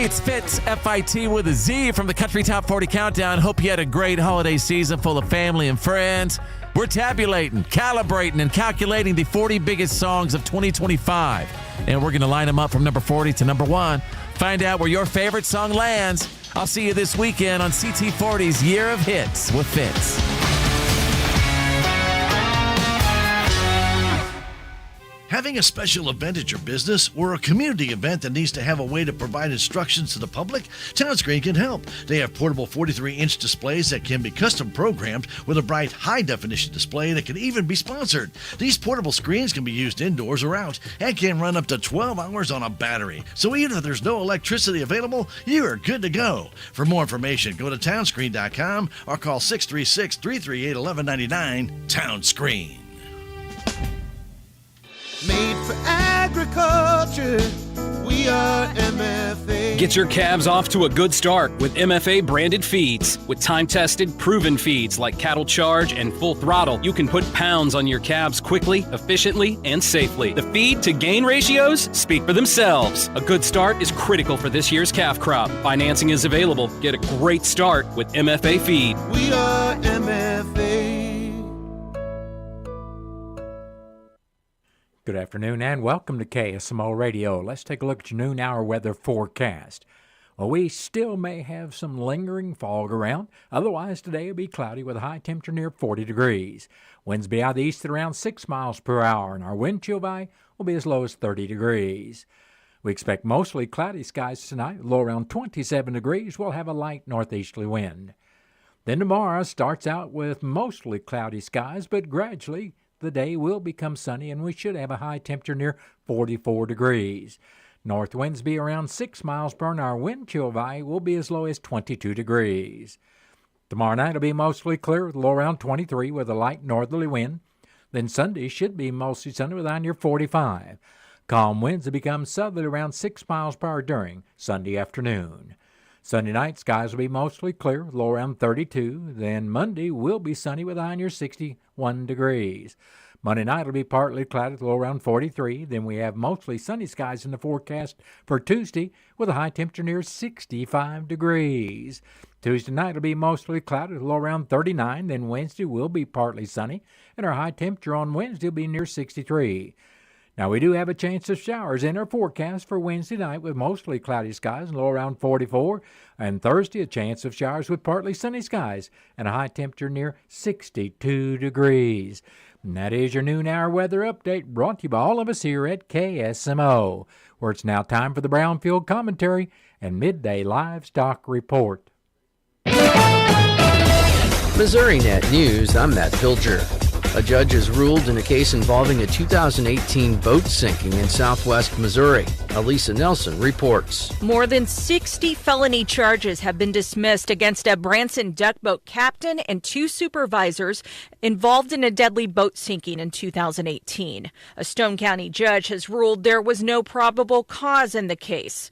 It's Fitz, F-I-T with a Z from the Country Top 40 Countdown. Hope you had a great holiday season full of family and friends. We're tabulating, calibrating, and calculating the 40 biggest songs of 2025. And we're going to line them up from number 40 to number 1. Find out where your favorite song lands. I'll see you this weekend on CT40's Year of Hits with Fitz. Having a special event at your business or a community event that needs to have a way to provide instructions to the public? TownScreen can help. They have portable 43-inch displays that can be custom programmed with a bright, high-definition display that can even be sponsored. These portable screens can be used indoors or out and can run up to 12 hours on a battery. So even if there's no electricity available, you are good to go. For more information, go to townscreen.com or call 636-338-1199. TownScreen. Made for agriculture, we are MFA. Get your calves off to a good start with MFA branded feeds. With time-tested, proven feeds like Cattle Charge and Full Throttle, you can put pounds on your calves quickly, efficiently, and safely. The feed-to-gain ratios speak for themselves. A good start is critical for this year's calf crop. Financing is available. Get a great start with MFA feed. We are MFA. Good afternoon and welcome to KSMO Radio. Let's take a look at your noon hour weather forecast. Well, we still may have some lingering fog around. Otherwise, today will be cloudy with a high temperature near 40 degrees. Winds be out of the east at around 6 miles per hour, and our wind chill value will be as low as 30 degrees. We expect mostly cloudy skies tonight, low around 27 degrees. We'll have a light northeasterly wind. Then tomorrow starts out with mostly cloudy skies, but gradually the day will become sunny, and we should have a high temperature near 44 degrees. North winds be around 6 miles per hour, and our wind chill value will be as low as 22 degrees. Tomorrow night will be mostly clear with a low around 23 with a light northerly wind. Then Sunday should be mostly sunny with a high near 45. Calm winds will become southerly around 6 miles per hour during Sunday afternoon. Sunday night, skies will be mostly clear, low around 32. Then Monday will be sunny with a high near 61 degrees. Monday night will be partly cloudy, low around 43. Then we have mostly sunny skies in the forecast for Tuesday with a high temperature near 65 degrees. Tuesday night will be mostly cloudy, low around 39. Then Wednesday will be partly sunny, and our high temperature on Wednesday will be near 63. Now, we do have a chance of showers in our forecast for Wednesday night with mostly cloudy skies and low around 44. And Thursday, a chance of showers with partly sunny skies and a high temperature near 62 degrees. And that is your noon hour weather update brought to you by all of us here at KSMO, where it's now time for the Brownfield Commentary and Midday Livestock Report. Missouri Net News, I'm Matt Pilger. A judge has ruled in a case involving a 2018 boat sinking in southwest Missouri. Elisa Nelson reports. More than 60 felony charges have been dismissed against a Branson duckboat captain and 2 supervisors involved in a deadly boat sinking in 2018. A Stone County judge has ruled there was no probable cause in the case.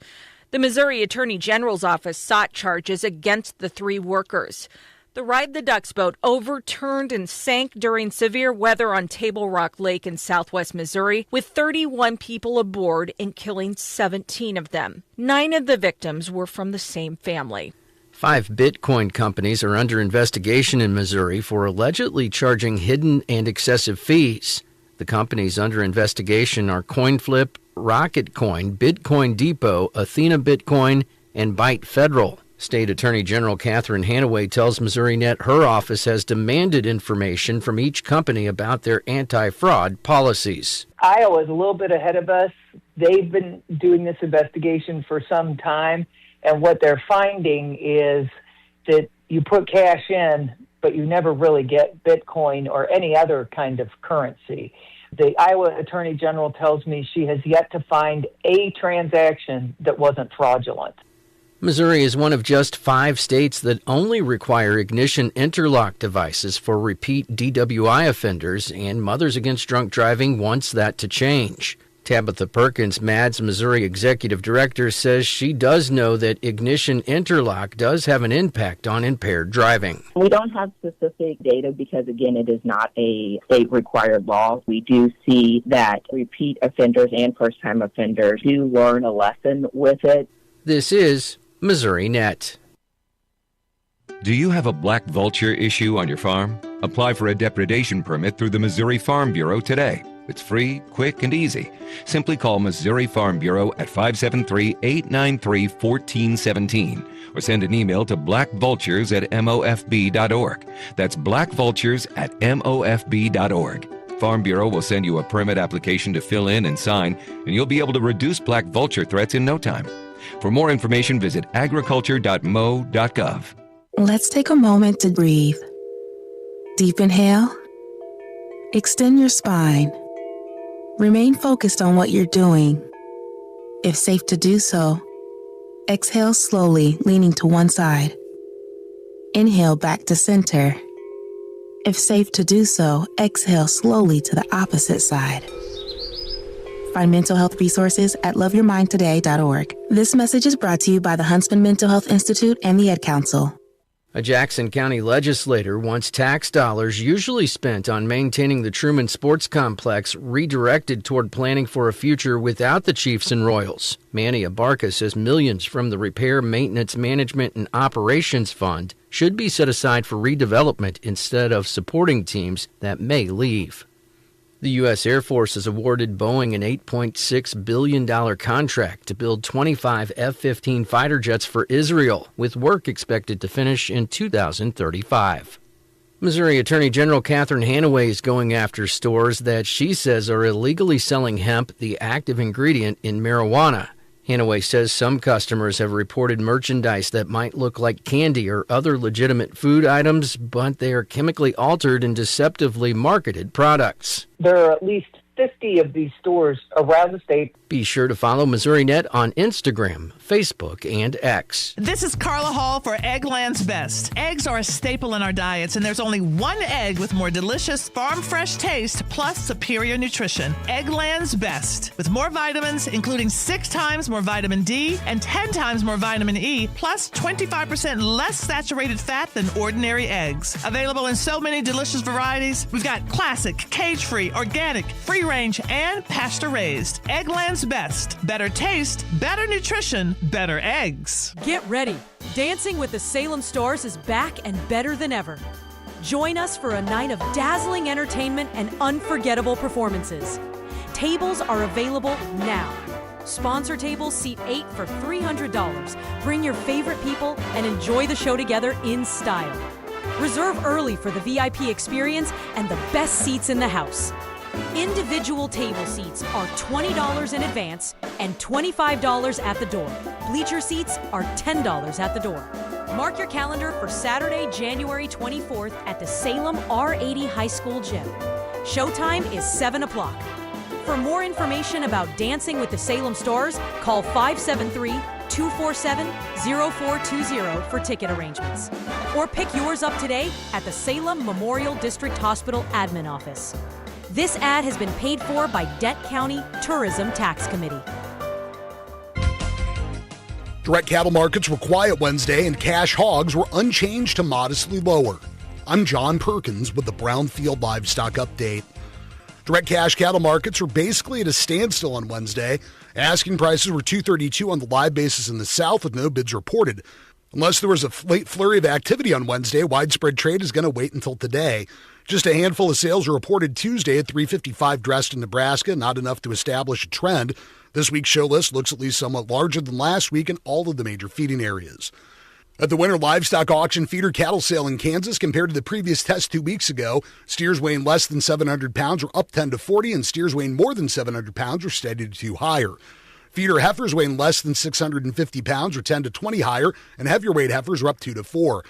The Missouri Attorney General's office sought charges against the 3 workers. The Ride the Ducks boat overturned and sank during severe weather on Table Rock Lake in southwest Missouri, with 31 people aboard and killing 17 of them. 9 of the victims were from the same family. 5 Bitcoin companies are under investigation in Missouri for allegedly charging hidden and excessive fees. The companies under investigation are CoinFlip, Rocket Coin, Bitcoin Depot, Athena Bitcoin, and Byte Federal. State Attorney General Catherine Hanaway tells MissouriNet her office has demanded information from each company about their anti-fraud policies. Iowa's a little bit ahead of us. They've been doing this investigation for some time, and what they're finding is that you put cash in, but you never really get Bitcoin or any other kind of currency. The Iowa Attorney General tells me she has yet to find a transaction that wasn't fraudulent. Missouri is one of just 5 states that only require ignition interlock devices for repeat DWI offenders, and Mothers Against Drunk Driving wants that to change. Tabitha Perkins, MADD's Missouri Executive Director, says she does know that ignition interlock does have an impact on impaired driving. We don't have specific data because, again, it is not a state-required law. We do see that repeat offenders and first-time offenders do learn a lesson with it. This is Missouri Net. Do you have a black vulture issue on your farm? Apply for a depredation permit through the Missouri Farm Bureau today. It's free, quick, and easy. Simply call Missouri Farm Bureau at 573-893-1417 or send an email to blackvultures@mofb.org. That's blackvultures@mofb.org. Farm Bureau will send you a permit application to fill in and sign, and you'll be able to reduce black vulture threats in no time. For more information, visit agriculture.mo.gov. Let's take a moment to breathe. Deep inhale. Extend your spine. Remain focused on what you're doing. If safe to do so, exhale slowly, leaning to one side. Inhale back to center. If safe to do so, exhale slowly to the opposite side. Find mental health resources at loveyourmindtoday.org. This message is brought to you by the Huntsman Mental Health Institute and the Ad Council. A Jackson County legislator wants tax dollars usually spent on maintaining the Truman Sports Complex redirected toward planning for a future without the Chiefs and Royals. Manny Abarca says millions from the Repair, Maintenance, Management, and Operations Fund should be set aside for redevelopment instead of supporting teams that may leave. The U.S. Air Force has awarded Boeing an $8.6 billion contract to build 25 F-15 fighter jets for Israel, with work expected to finish in 2035. Missouri Attorney General Catherine Hanaway is going after stores that she says are illegally selling hemp, the active ingredient in marijuana. Hanaway says some customers have reported merchandise that might look like candy or other legitimate food items, but they are chemically altered and deceptively marketed products. There are at least 50 of these stores around the state. Be sure to follow Missouri Net on Instagram, Facebook, and X. This is Carla Hall for Eggland's Best. Eggs are a staple in our diets, and there's only one egg with more delicious, farm-fresh taste plus superior nutrition. Eggland's Best. With more vitamins, including 6 times more vitamin D and 10 times more vitamin E, plus 25% less saturated fat than ordinary eggs. Available in so many delicious varieties. We've got classic, cage-free, organic, free-range, and pasture-raised. Eggland's Best. Better taste, better nutrition, better eggs. Get ready. Dancing with the Salem Stars is back and better than ever. Join us for a night of dazzling entertainment and unforgettable performances. Tables are available now. Sponsor tables seat 8 for $300. Bring your favorite people and enjoy the show together in style. Reserve early for the VIP experience and the best seats in the house. Individual table seats are $20 in advance and $25 at the door. Bleacher seats are $10 at the door. Mark your calendar for Saturday, January 24th at the Salem R80 High School Gym. Showtime is 7 o'clock. For more information about Dancing with the Salem Stars, call 573-247-0420 for ticket arrangements. Or pick yours up today at the Salem Memorial District Hospital Admin Office. This ad has been paid for by Dett County Tourism Tax Committee. Direct cattle markets were quiet Wednesday and cash hogs were unchanged to modestly lower. I'm John Perkins with the Brownfield Livestock Update. Direct cash cattle markets were basically at a standstill on Wednesday. Asking prices were $232 on the live basis in the South with no bids reported. Unless there was a late flurry of activity on Wednesday, widespread trade is going to wait until today. Just a handful of sales were reported Tuesday at 355 Dresden, Nebraska, not enough to establish a trend. This week's show list looks at least somewhat larger than last week in all of the major feeding areas. At the winter livestock auction feeder cattle sale in Kansas, compared to the previous test 2 weeks ago, steers weighing less than 700 pounds were up 10 to 40, and steers weighing more than 700 pounds were steady to 2 higher. Feeder heifers weighing less than 650 pounds were 10 to 20 higher, and heavier weight heifers were up 2 to 4.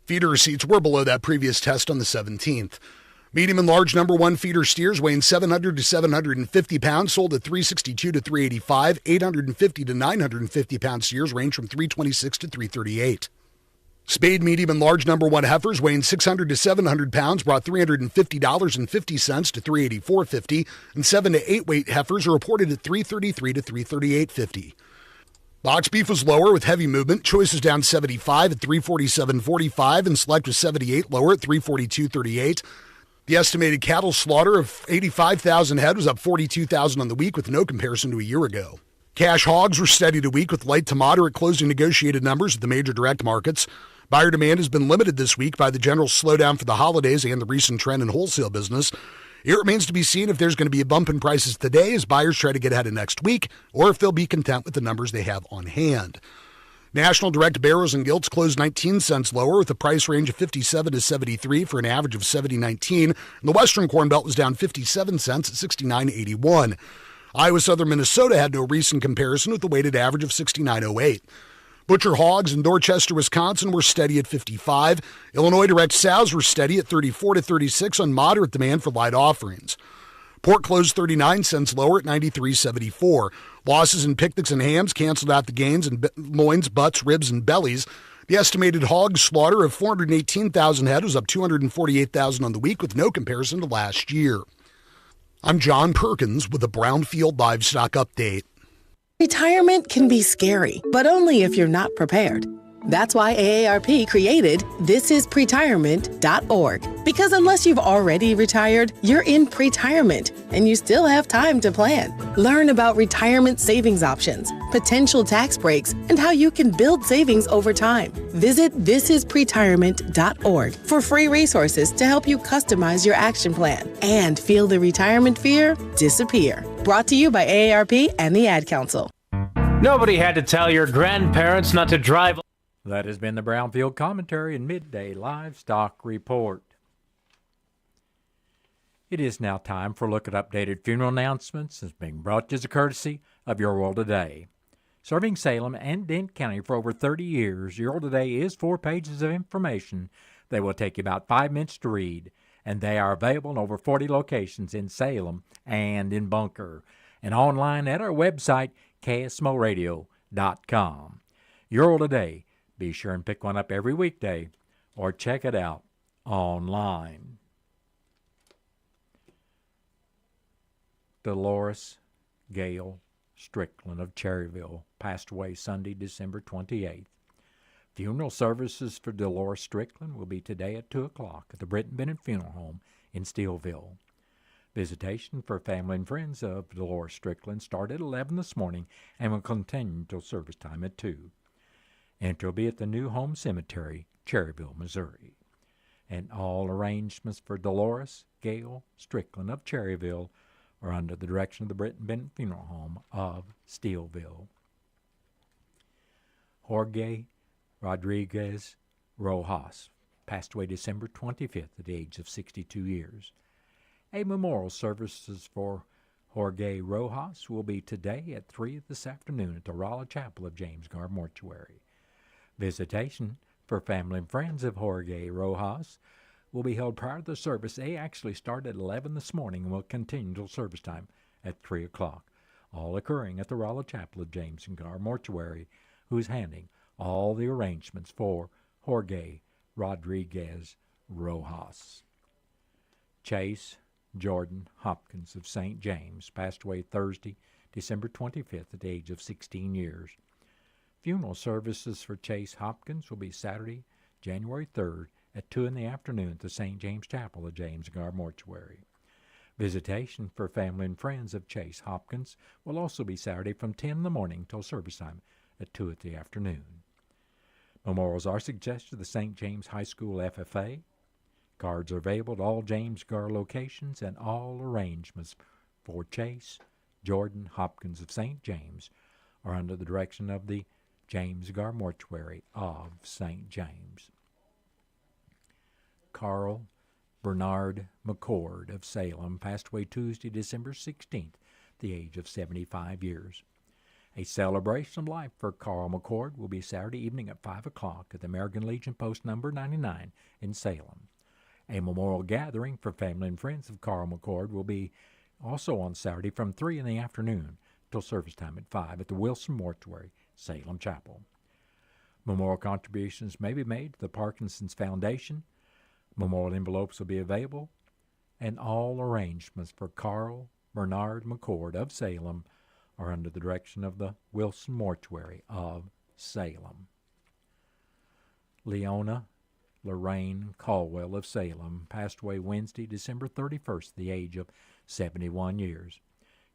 Feeder receipts were below that previous test on the 17th. Medium and large number 1 feeder steers weighing 700 to 750 pounds sold at 362 to 385. 850 to 950 pound steers range from 326 to 338. Spayed medium and large number 1 heifers weighing 600 to 700 pounds brought $350.50 to $384.50, and 7 to 8 weight heifers are reported at $333 to $338.50. Box beef was lower with heavy movement. Choice was down 75 at $347.45, and select was 78 lower at $342.38. The estimated cattle slaughter of 85,000 head was up 42,000 on the week with no comparison to a year ago. Cash hogs were steady to weak with light to moderate closing negotiated numbers at the major direct markets. Buyer demand has been limited this week by the general slowdown for the holidays and the recent trend in wholesale business. It remains to be seen if there's going to be a bump in prices today as buyers try to get ahead of next week, or if they'll be content with the numbers they have on hand. National direct barrels and gilts closed 19 cents lower with a price range of 57 to 73 for an average of 70.19. And the Western Corn Belt was down 57 cents at 69.81. Iowa Southern Minnesota had no recent comparison with a weighted average of 69.08. Butcher hogs in Dorchester, Wisconsin were steady at 55. Illinois direct sows were steady at 34 to 36 on moderate demand for light offerings. Pork closed 39 cents lower at 93.74. Losses in picnics and hams canceled out the gains in loins, butts, ribs, and bellies. The estimated hog slaughter of 418,000 head was up 248,000 on the week with no comparison to last year. I'm John Perkins with a Brownfield Livestock Update. Retirement can be scary, but only if you're not prepared. That's why AARP created thisispretirement.org. Because unless you've already retired, you're in pretirement, and you still have time to plan. Learn about retirement savings options, potential tax breaks, and how you can build savings over time. Visit thisispretirement.org for free resources to help you customize your action plan and feel the retirement fear disappear. Brought to you by AARP and the Ad Council. Nobody had to tell your grandparents not to drive. That has been the Brownfield Commentary and Midday Livestock Report. It is now time for a look at updated funeral announcements. It's being brought to you as a courtesy of Your World Today. Serving Salem and Dent County for over 30 years, Your World Today is 4 pages of information that will take you about 5 minutes to read, and they are available in over 40 locations in Salem and in Bunker, and online at our website, KSMOradio.com. Your World Today. Be sure and pick one up every weekday or check it out online. Dolores Gail Strickland of Cherryville passed away Sunday, December 28th. Funeral services for Dolores Strickland will be today at 2 o'clock at the Britton Bennett Funeral Home in Steelville. Visitation for family and friends of Dolores Strickland started at 11 this morning and will continue until service time at 2. Entry will be at the New Home Cemetery, Cherryville, Missouri. And all arrangements for Dolores Gail Strickland of Cherryville are under the direction of the Britton Bennett Funeral Home of Steelville. Jorge Rodriguez Rojas passed away December 25th at the age of 62 years. A memorial services for Jorge Rojas will be today at 3 this afternoon at the Rolla Chapel of James Garr Mortuary. Visitation for family and friends of Jorge Rojas will be held prior to the service. They actually start at 11 this morning and will continue until service time at 3 o'clock, all occurring at the Rolla Chapel of James Garr Mortuary, who is handling all the arrangements for Jorge Rodriguez Rojas. Chase Jordan Hopkins of St. James passed away Thursday, December 25th at the age of 16 years. Funeral services for Chase Hopkins will be Saturday, January 3rd at 2 in the afternoon at the St. James Chapel of James Garr Mortuary. Visitation for family and friends of Chase Hopkins will also be Saturday from 10 in the morning till service time at 2 in the afternoon. Memorials are suggested to the St. James High School FFA. Cards are available at all James Garr locations, and all arrangements for Chase Jordan Hopkins of St. James are under the direction of the James Garr Mortuary of St. James. Carl Bernard McCord of Salem passed away Tuesday, December 16th, at the age of 75 years. A celebration of life for Carl McCord will be Saturday evening at 5 o'clock at the American Legion Post number 99 in Salem. A memorial gathering for family and friends of Carl McCord will be also on Saturday from 3 in the afternoon till service time at 5 at the Wilson Mortuary, Salem Chapel. Memorial contributions may be made to the Parkinson's Foundation. Memorial envelopes will be available, and all arrangements for Carl Bernard McCord of Salem are under the direction of the Wilson Mortuary of Salem. Leona Lorraine Caldwell of Salem passed away Wednesday, December 31st, at the age of 71 years.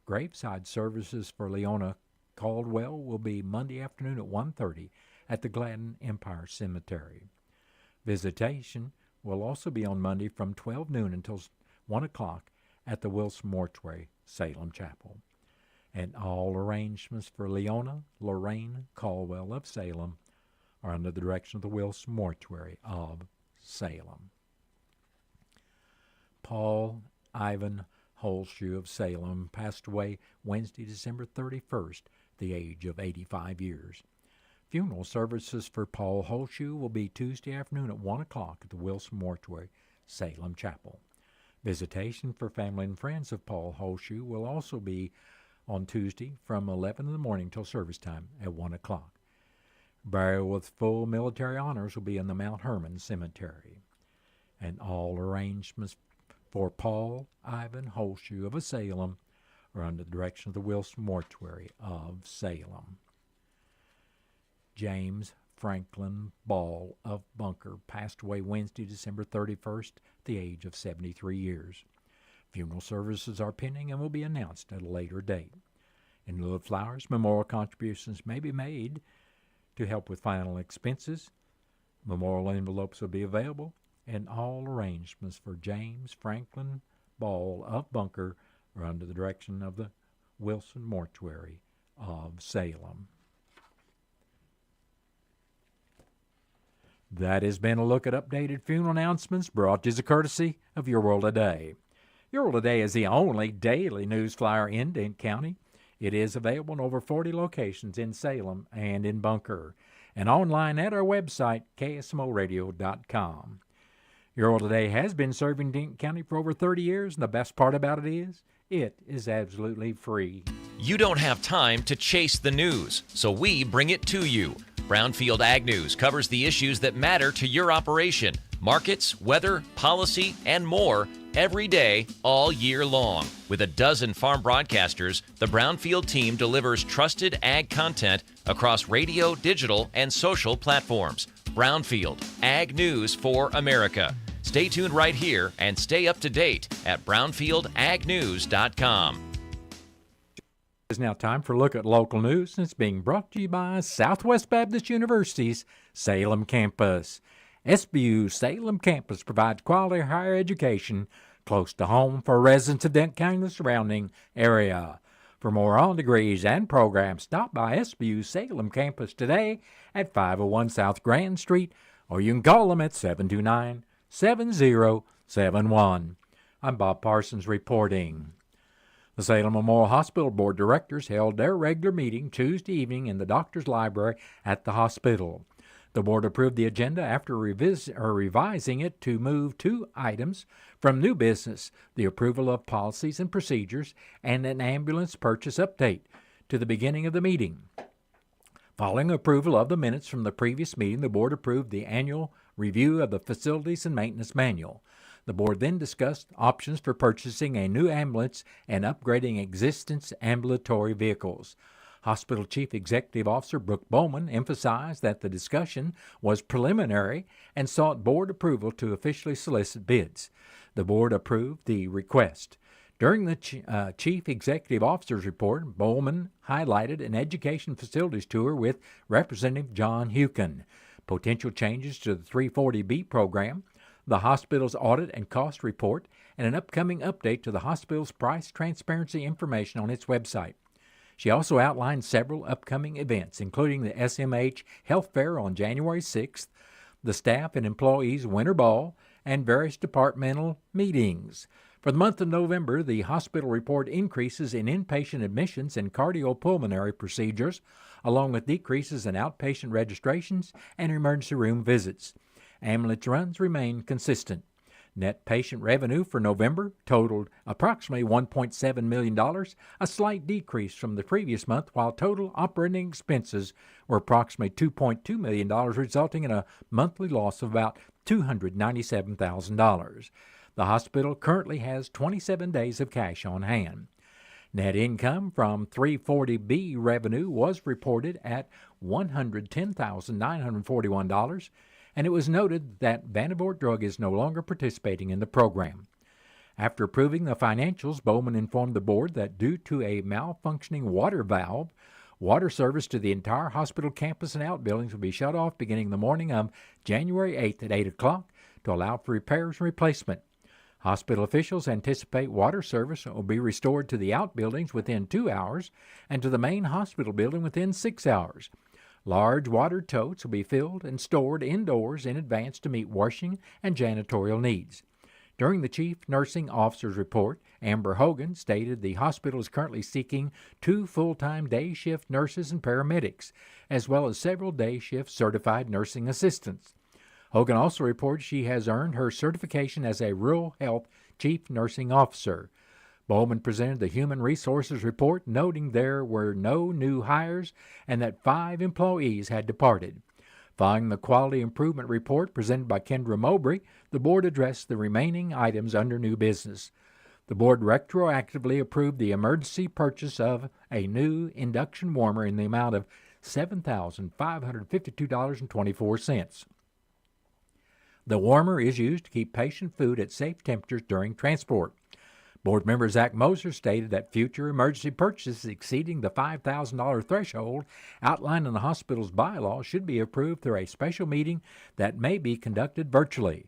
Graveside services for Leona Caldwell will be Monday afternoon at 1:30 at the Gladden Empire Cemetery. Visitation will also be on Monday from 12 noon until 1 o'clock at the Wilson Mortuary, Salem Chapel. And all arrangements for Leona Lorraine Caldwell of Salem are under the direction of the Wilson Mortuary of Salem. Paul Ivan Holshoe of Salem passed away Wednesday, December 31st, at the age of 85 years. Funeral services for Paul Holshoe will be Tuesday afternoon at 1 o'clock at the Wilson Mortuary, Salem Chapel. Visitation for family and friends of Paul Holshoe will also be on Tuesday from 11 in the morning till service time at 1 o'clock. Burial with full military honors will be in the Mount Hermon Cemetery. And all arrangements for Paul Ivan Holshoe of Salem are under the direction of the Wilson Mortuary of Salem. James Franklin Ball of Bunker passed away Wednesday, December 31st, at the age of 73 years. Funeral services are pending and will be announced at a later date. In lieu of flowers, memorial contributions may be made to help with final expenses. Memorial envelopes will be available, and all arrangements for James Franklin Ball of Bunker are under the direction of the Wilson Mortuary of Salem. That has been a look at updated funeral announcements brought to you as a courtesy of Your World Today. Your World Today is the only daily news flyer in Dent County. It is available in over 40 locations in Salem and in Bunker, and online at our website, ksmoradio.com. Your World Today has been serving Dent County for over 30 years, and the best part about it is absolutely free. You don't have time to chase the news, so we bring it to you. Brownfield Ag News covers the issues that matter to your operation, markets, weather, policy, and more every day, all year long. With a dozen farm broadcasters, the Brownfield team delivers trusted ag content across radio, digital, and social platforms. Brownfield Ag News for America. Stay tuned right here and stay up to date at brownfieldagnews.com. It's now time for a look at local news, and it's being brought to you by Southwest Baptist University's Salem campus. SBU Salem campus provides quality higher education close to home for residents of Dent County and the surrounding area. For more on degrees and programs, stop by SBU Salem campus today at 501 South Grand Street, or you can call them at 729-7071. I'm Bob Parsons reporting. The Salem Memorial Hospital Board of Directors held their regular meeting Tuesday evening in the doctor's library at the hospital. The board approved the agenda after revising it to move two items from new business, the approval of policies and procedures, and an ambulance purchase update, to the beginning of the meeting. Following approval of the minutes from the previous meeting, the board approved the annual review of the Facilities and Maintenance Manual. The board then discussed options for purchasing a new ambulance and upgrading existing ambulatory vehicles. Hospital Chief Executive Officer Brooke Bowman emphasized that the discussion was preliminary and sought board approval to officially solicit bids. The board approved the request. During the Chief Executive Officer's report, Bowman highlighted an education facilities tour with Representative John Hukin, potential changes to the 340B program, the hospital's audit and cost report, and an upcoming update to the hospital's price transparency information on its website. She also outlined several upcoming events, including the SMH Health Fair on January 6th, the staff and employees' winter ball, and various departmental meetings. For the month of November, the hospital reported increases in inpatient admissions and cardiopulmonary procedures, along with decreases in outpatient registrations and emergency room visits. Ambulance runs remain consistent. Net patient revenue for November totaled approximately $1.7 million, a slight decrease from the previous month, while total operating expenses were approximately $2.2 million, resulting in a monthly loss of about $297,000. The hospital currently has 27 days of cash on hand. Net income from 340B revenue was reported at $110,941, and it was noted that Vandervoort Drug is no longer participating in the program. After approving the financials, Bowman informed the board that due to a malfunctioning water valve, Water service to the entire hospital campus and outbuildings will be shut off beginning the morning of January 8th at 8 o'clock to allow for repairs and replacement. Hospital officials anticipate water service will be restored to the outbuildings within 2 hours and to the main hospital building within 6 hours. Large water totes will be filled and stored indoors in advance to meet washing and janitorial needs. During the Chief Nursing Officer's report, Amber Hogan stated the hospital is currently seeking 2 full-time day shift nurses and paramedics, as well as several day shift certified nursing assistants. Hogan also reported she has earned her certification as a Rural Health Chief Nursing Officer. Bowman presented the Human Resources report, noting there were no new hires and that 5 employees had departed. Following the Quality Improvement Report presented by Kendra Mowbray, the board addressed the remaining items under new business. The board retroactively approved the emergency purchase of a new induction warmer in the amount of $7,552.24. The warmer is used to keep patient food at safe temperatures during transport. Board member Zach Moser stated that future emergency purchases exceeding the $5,000 threshold outlined in the hospital's bylaws should be approved through a special meeting that may be conducted virtually.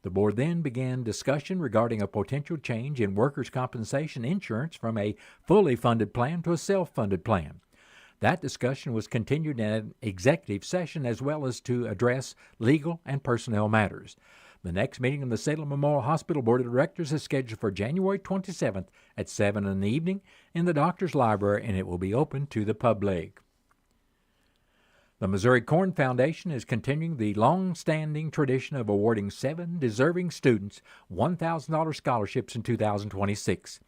The board then began discussion regarding a potential change in workers' compensation insurance from a fully funded plan to a self-funded plan. That discussion was continued in an executive session as well as to address legal and personnel matters. The next meeting of the Salem Memorial Hospital Board of Directors is scheduled for January 27th at 7 in the evening in the Doctor's Library, and it will be open to the public. The Missouri Corn Foundation is continuing the long-standing tradition of awarding 7 deserving students $1,000 scholarships in 2026.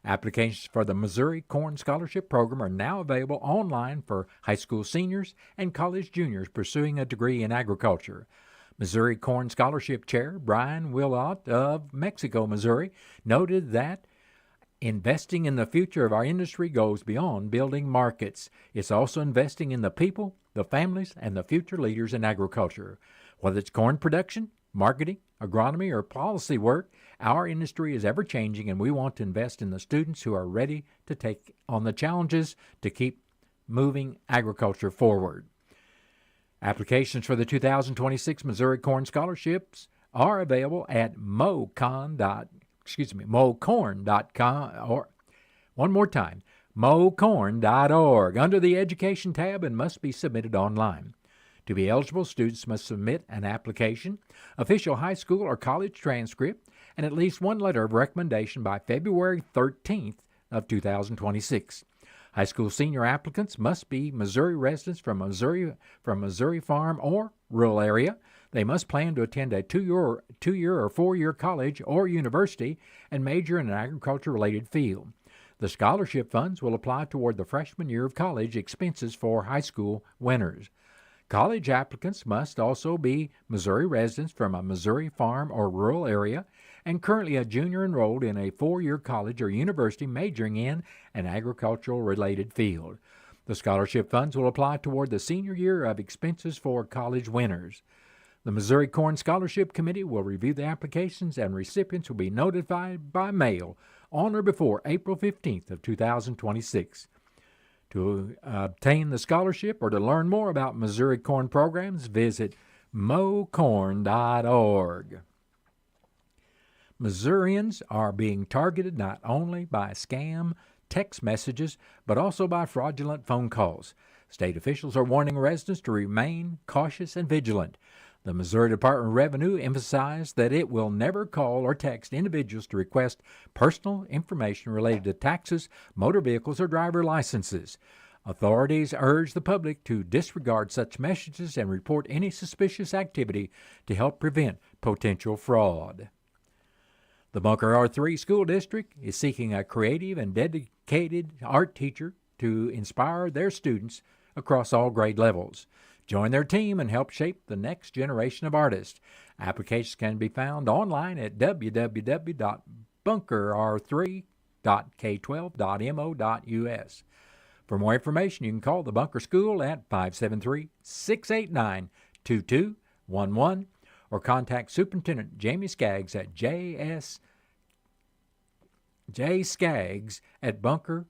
Applications for the Missouri Corn Scholarship Program are now available online for high school seniors and college juniors pursuing a degree in agriculture. Missouri Corn Scholarship Chair Brian Willott of Mexico, Missouri, noted that investing in the future of our industry goes beyond building markets. It's also investing in the people, the families, and the future leaders in agriculture. Whether it's corn production, marketing, agronomy, or policy work, our industry is ever-changing, and we want to invest in the students who are ready to take on the challenges to keep moving agriculture forward. Applications for the 2026 Missouri Corn Scholarships are available at mocorn.com, or one more time, mocorn.org under the Education tab, and must be submitted online. To be eligible, students must submit an application, official high school or college transcript, and at least one letter of recommendation by February 13th of 2026. High school senior applicants must be Missouri residents from Missouri farm or rural area. They must plan to attend a two-year or 4-year college or university and major in an agriculture-related field. The scholarship funds will apply toward the freshman year of college expenses for high school winners. College applicants must also be Missouri residents from a Missouri farm or rural area and currently a junior enrolled in a 4-year college or university majoring in an agricultural-related field. The scholarship funds will apply toward the senior year of expenses for college winners. The Missouri Corn Scholarship Committee will review the applications, and recipients will be notified by mail on or before April 15th of 2026. To obtain the scholarship or to learn more about Missouri corn programs, visit mocorn.org. Missourians are being targeted not only by scam text messages, but also by fraudulent phone calls. State officials are warning residents to remain cautious and vigilant. The Missouri Department of Revenue emphasized that it will never call or text individuals to request personal information related to taxes, motor vehicles, or driver licenses. Authorities urge the public to disregard such messages and report any suspicious activity to help prevent potential fraud. The Bunker R3 School District is seeking a creative and dedicated art teacher to inspire their students across all grade levels. Join their team and help shape the next generation of artists. Applications can be found online at www.bunker3.k12.mo.us. For more information, you can call the Bunker School at 573-689-2211 or contact Superintendent Jamie Skaggs at jskaggs@bunker.edu.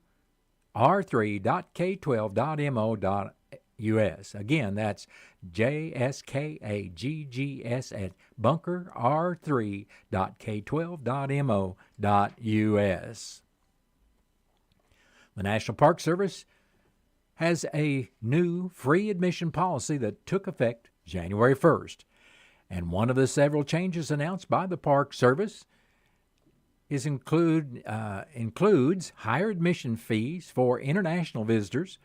r3.k12.mo.us. Again, that's JSKAGGS at bunker.r3.k12.mo.us. The National Park Service has a new free admission policy that took effect January 1st. And one of the several changes announced by the Park Service includes higher admission fees for international visitors,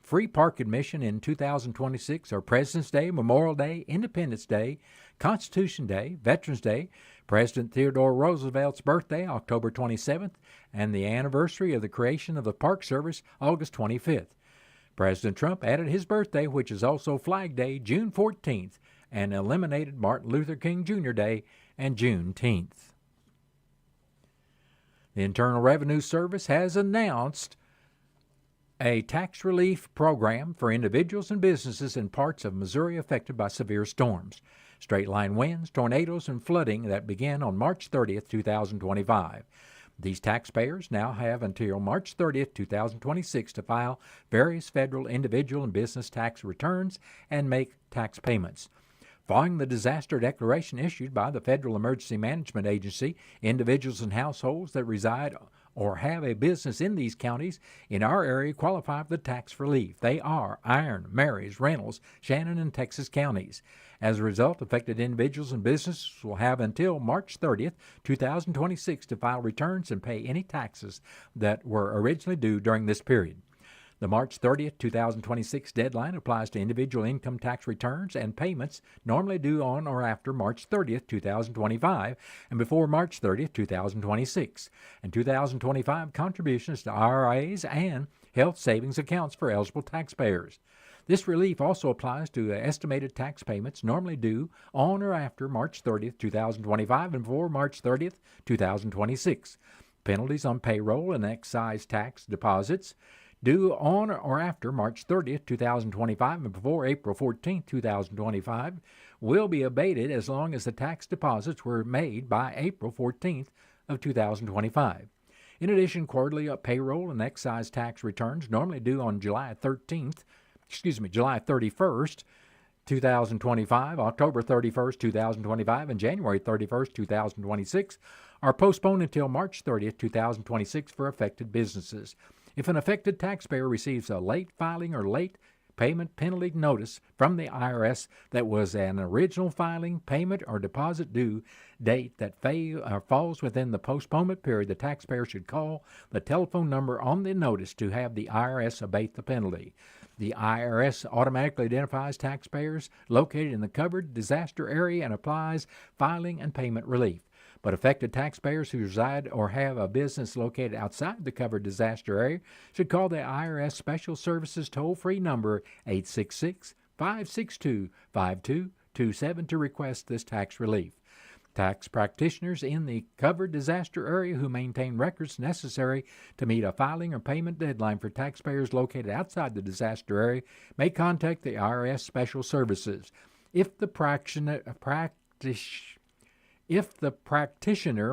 free park admission in 2026 are President's Day, Memorial Day, Independence Day, Constitution Day, Veterans Day, President Theodore Roosevelt's birthday, October 27th, and the anniversary of the creation of the Park Service, August 25th. President Trump added his birthday, which is also Flag Day, June 14th, and eliminated Martin Luther King Jr. Day and Juneteenth. The Internal Revenue Service has announced a tax relief program for individuals and businesses in parts of Missouri affected by severe storms, straight-line winds, tornadoes, and flooding that began on March 30th, 2025. These taxpayers now have until March 30th, 2026 to file various federal, individual, and business tax returns and make tax payments. Following the disaster declaration issued by the Federal Emergency Management Agency, individuals and households that reside or have a business in these counties in our area qualify for the tax relief. They are Iron, Marys, Reynolds, Shannon, and Texas counties. As a result, affected individuals and businesses will have until March 30th, 2026 to file returns and pay any taxes that were originally due during this period. The March 30th, 2026 deadline applies to individual income tax returns and payments normally due on or after March 30th, 2025 and before March 30th, 2026, and 2025 contributions to IRAs and health savings accounts for eligible taxpayers. This relief also applies to estimated tax payments normally due on or after March 30th, 2025 and before March 30th, 2026. Penalties on payroll and excise tax deposits due on or after March 30th, 2025 and before April 14th, 2025 will be abated as long as the tax deposits were made by April 14th of 2025. In addition, quarterly payroll and excise tax returns normally due on July 31st, 2025, October 31st, 2025, and January 31st, 2026 are postponed until March 30th, 2026 for affected businesses. If an affected taxpayer receives a late filing or late payment penalty notice from the IRS that was an original filing, payment, or deposit due date that falls within the postponement period, the taxpayer should call the telephone number on the notice to have the IRS abate the penalty. The IRS automatically identifies taxpayers located in the covered disaster area and applies filing and payment relief. But affected taxpayers who reside or have a business located outside the covered disaster area should call the IRS Special Services toll-free number 866-562-5227 to request this tax relief. Tax practitioners in the covered disaster area who maintain records necessary to meet a filing or payment deadline for taxpayers located outside the disaster area may contact the IRS Special Services. If the practitioner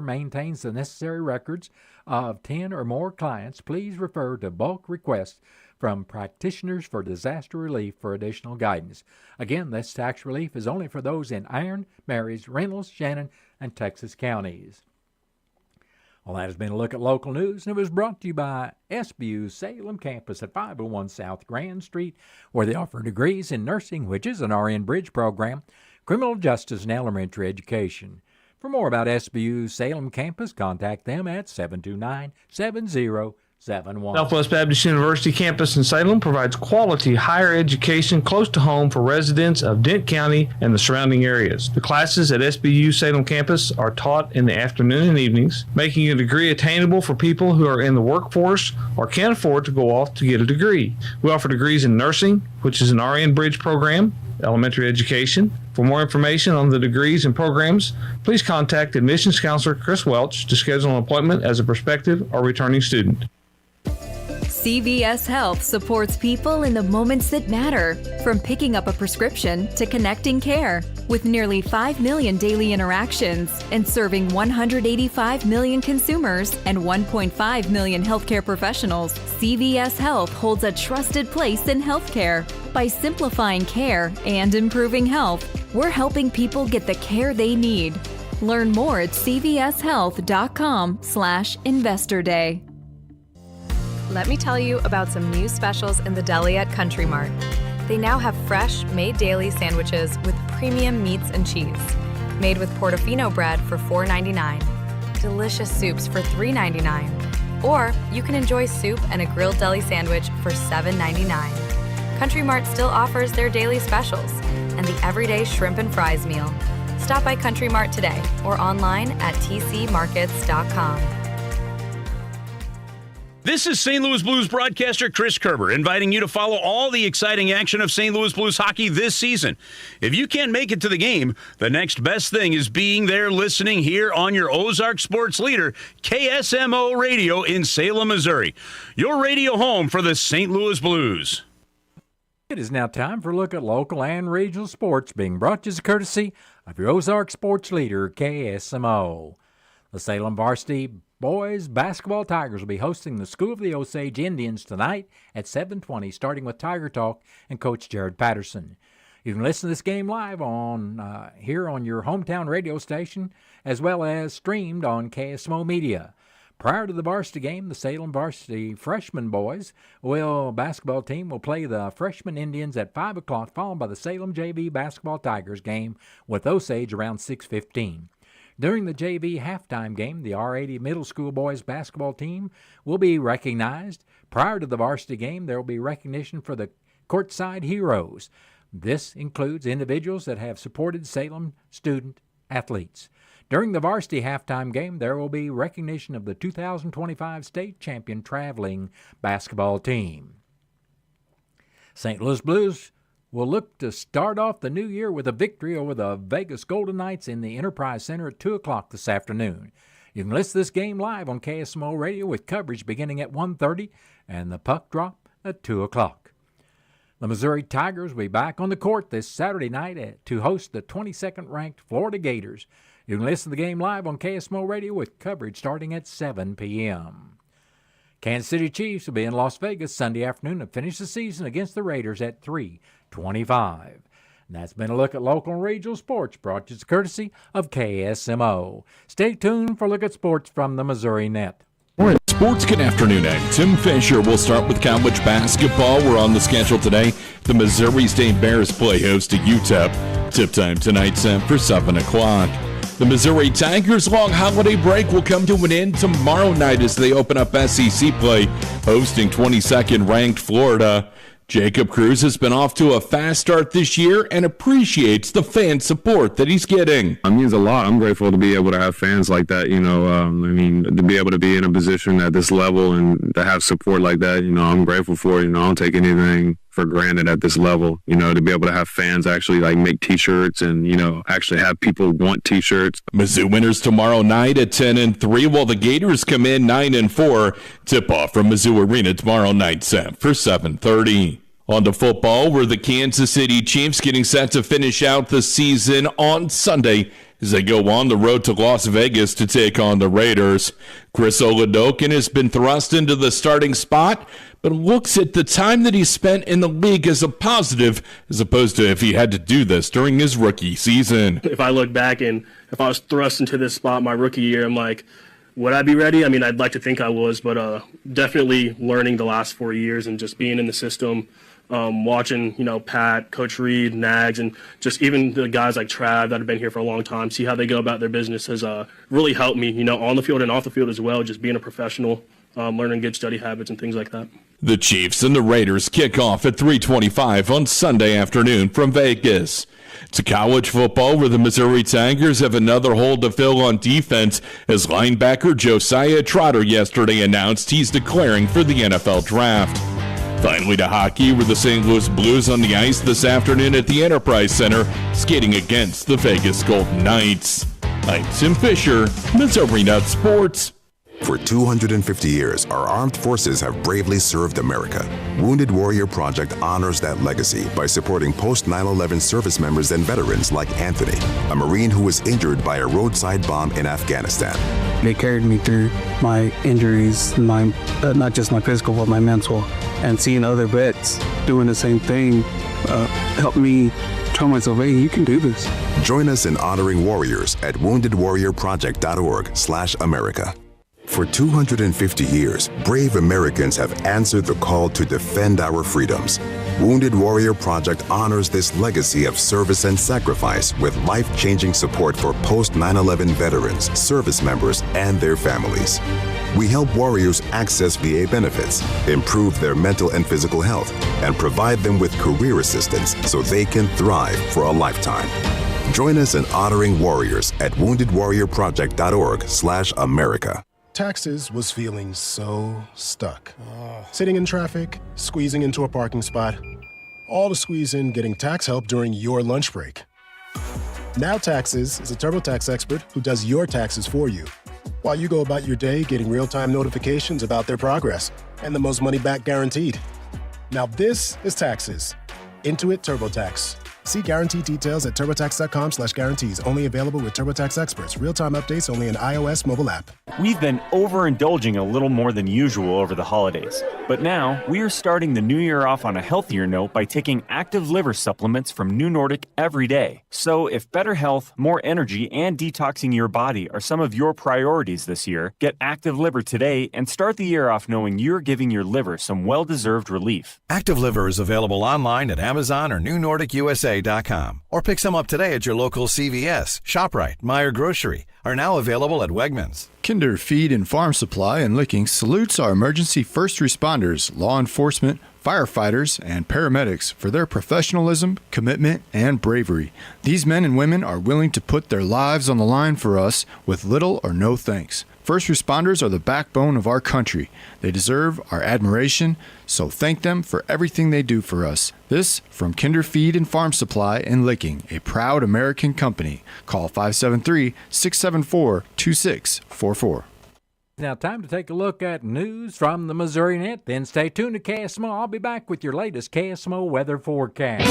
maintains the necessary records of 10 or more clients, please refer to bulk requests from practitioners for disaster relief for additional guidance. Again, this tax relief is only for those in Iron, Marys, Reynolds, Shannon, and Texas counties. Well, that has been a look at local news, and it was brought to you by SBU's Salem campus at 501 South Grand Street, where they offer degrees in nursing, which is an RN Bridge program, criminal justice, and elementary education. For more about SBU's Salem campus, contact them at 729-7071. Southwest Baptist University campus in Salem provides quality higher education close to home for residents of Dent County and the surrounding areas. The classes at SBU Salem campus are taught in the afternoon and evenings, making a degree attainable for people who are in the workforce or can't afford to go off to get a degree. We offer degrees in nursing, which is an RN Bridge program, elementary education. For more information on the degrees and programs, please contact admissions counselor Chris Welch to schedule an appointment as a prospective or returning student. CVS Health supports people in the moments that matter, from picking up a prescription to connecting care. With nearly 5 million daily interactions and serving 185 million consumers and 1.5 million healthcare professionals, CVS Health holds a trusted place in healthcare. By simplifying care and improving health, we're helping people get the care they need. Learn more at cvshealth.com/Investor Day. Let me tell you about some new specials in the deli at Country Mart. They now have fresh, made daily sandwiches with premium meats and cheese, made with Portofino bread for $4.99, delicious soups for $3.99, or you can enjoy soup and a grilled deli sandwich for $7.99. Country Mart still offers their daily specials and the everyday shrimp and fries meal. Stop by Country Mart today or online at tcmarkets.com. This is St. Louis Blues broadcaster Chris Kerber, inviting you to follow all the exciting action of St. Louis Blues hockey this season. If you can't make it to the game, the next best thing is being there listening here on your Ozark sports leader, KSMO Radio in Salem, Missouri. Your radio home for the St. Louis Blues. It is now time for a look at local and regional sports, being brought to you as a courtesy of your Ozark sports leader, KSMO. The Salem varsity boys basketball Tigers will be hosting the School of the Osage Indians tonight at 7:20, starting with Tiger Talk and Coach Jared Patterson. You can listen to this game live on here on your hometown radio station, as well as streamed on KSMO Media. Prior to the varsity game, the Salem varsity freshman boys basketball team will play the freshman Indians at 5 o'clock, followed by the Salem JV basketball Tigers game with Osage around 6:15. During the JV halftime game, the R80 middle school boys basketball team will be recognized. Prior to the varsity game, there will be recognition for the courtside heroes. This includes individuals that have supported Salem student athletes. During the varsity halftime game, there will be recognition of the 2025 state champion traveling basketball team. St. Louis Blues will look to start off the new year with a victory over the Vegas Golden Knights in the Enterprise Center at 2 o'clock this afternoon. You can listen to this game live on KSMO Radio with coverage beginning at 1:30 and the puck drop at 2 o'clock. The Missouri Tigers will be back on the court this Saturday night to host the 22nd-ranked Florida Gators. You can listen to the game live on KSMO Radio with coverage starting at 7 p.m. Kansas City Chiefs will be in Las Vegas Sunday afternoon to finish the season against the Raiders at 3:25. And that's been a look at local and regional sports, brought to you courtesy of KSMO. Stay tuned for a look at sports from the Missouri Net. We're in Sports Good Afternoon, and Tim Fisher will start with college basketball. We're on the schedule today. The Missouri State Bears play host to UTEP. Tip time tonight set for 7 o'clock. The Missouri Tigers' long holiday break will come to an end tomorrow night as they open up SEC play, hosting 22nd-ranked Florida. Jacob Cruz has been off to a fast start this year and appreciates the fan support that he's getting. It means a lot. I'm grateful to be able to have fans like that, to be able to be in a position at this level and to have support like that, I'm grateful for it. I don't take anything for granted at this level, to be able to have fans actually make T-shirts and, actually have people want T-shirts. Mizzou winners tomorrow night at 10-3, while the Gators come in 9-4. Tip-off from Mizzou Arena tomorrow night set for 7:30. On to football, where the Kansas City Chiefs getting set to finish out the season on Sunday as they go on the road to Las Vegas to take on the Raiders. Chris Oladokun has been thrust into the starting spot, but looks at the time that he spent in the league as a positive, as opposed to if he had to do this during his rookie season. If I look back and if I was thrust into this spot my rookie year, I'm like, would I be ready? I mean, I'd like to think I was, but definitely learning the last 4 years and just being in the system, watching, Pat, Coach Reed, Nags, and just even the guys like Trav that have been here for a long time, see how they go about their business has really helped me, on the field and off the field as well, just being a professional, learning good study habits and things like that. The Chiefs and the Raiders kick off at 3:25 on Sunday afternoon from Vegas. To college football, where the Missouri Tigers have another hole to fill on defense, as linebacker Josiah Trotter yesterday announced he's declaring for the NFL Draft. Finally to hockey, where the St. Louis Blues on the ice this afternoon at the Enterprise Center, skating against the Vegas Golden Knights. I'm Tim Fisher, Missouri Net Sports. For 250 years, our armed forces have bravely served America. Wounded Warrior Project honors that legacy by supporting post-9/11 service members and veterans like Anthony, a Marine who was injured by a roadside bomb in Afghanistan. They carried me through my injuries, not just my physical, but my mental. And seeing other vets doing the same thing helped me tell myself, hey, you can do this. Join us in honoring warriors at woundedwarriorproject.org/America. For 250 years, brave Americans have answered the call to defend our freedoms. Wounded Warrior Project honors this legacy of service and sacrifice with life-changing support for post-9/11 veterans, service members, and their families. We help warriors access VA benefits, improve their mental and physical health, and provide them with career assistance so they can thrive for a lifetime. Join us in honoring warriors at woundedwarriorproject.org/America. Taxes was feeling so stuck. Sitting in traffic, squeezing into a parking spot, all to squeeze in getting tax help during your lunch break. Now Taxes is a TurboTax expert who does your taxes for you, while you go about your day getting real-time notifications about their progress and the most money back guaranteed. Now this is Taxes. Intuit TurboTax. See guarantee details at TurboTax.com/guarantees. Only available with TurboTax experts. Real-time updates only in iOS mobile app. We've been overindulging a little more than usual over the holidays. But now, we are starting the new year off on a healthier note by taking active liver supplements from New Nordic every day. So if better health, more energy, and detoxing your body are some of your priorities this year, get Active Liver today and start the year off knowing you're giving your liver some well-deserved relief. Active Liver is available online at Amazon or NewNordicUSA.com, or pick some up today at your local CVS, ShopRite, Meijer Grocery, are now available at Wegmans. Kinder Feed and Farm Supply in Licking salutes our emergency first responders, law enforcement, firefighters, and paramedics for their professionalism, commitment, and bravery. These men and women are willing to put their lives on the line for us with little or no thanks. First responders are the backbone of our country. They deserve our admiration, so thank them for everything they do for us. This from Kinder Feed and Farm Supply in Licking, a proud American company. Call 573-674-2644. Now, time to take a look at news from the Missouri Net. Then stay tuned to KSMO. I'll be back with your latest KSMO weather forecast.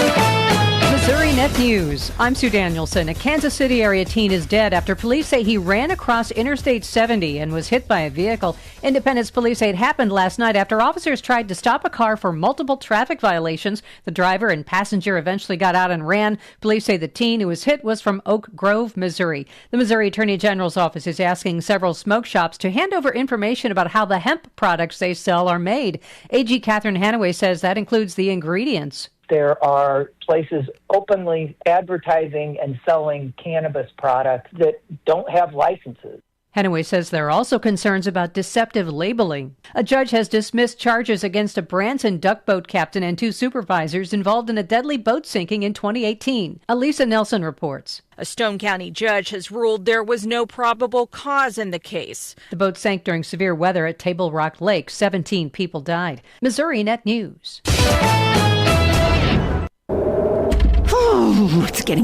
Missouri Net News. I'm Sue Danielson. A Kansas City area teen is dead after police say he ran across Interstate 70 and was hit by a vehicle. Independence police say it happened last night after officers tried to stop a car for multiple traffic violations. The driver and passenger eventually got out and ran. Police say the teen who was hit was from Oak Grove, Missouri. The Missouri Attorney General's office is asking several smoke shops to hand over information about how the hemp products they sell are made. AG Catherine Hanaway says that includes the ingredients. There are places openly advertising and selling cannabis products that don't have licenses. Hanaway says there are also concerns about deceptive labeling. A judge has dismissed charges against a Branson duck boat captain and 2 supervisors involved in a deadly boat sinking in 2018. Elisa Nelson reports. A Stone County judge has ruled there was no probable cause in the case. The boat sank during severe weather at Table Rock Lake. 17 people died. Missouri Net News. It's getting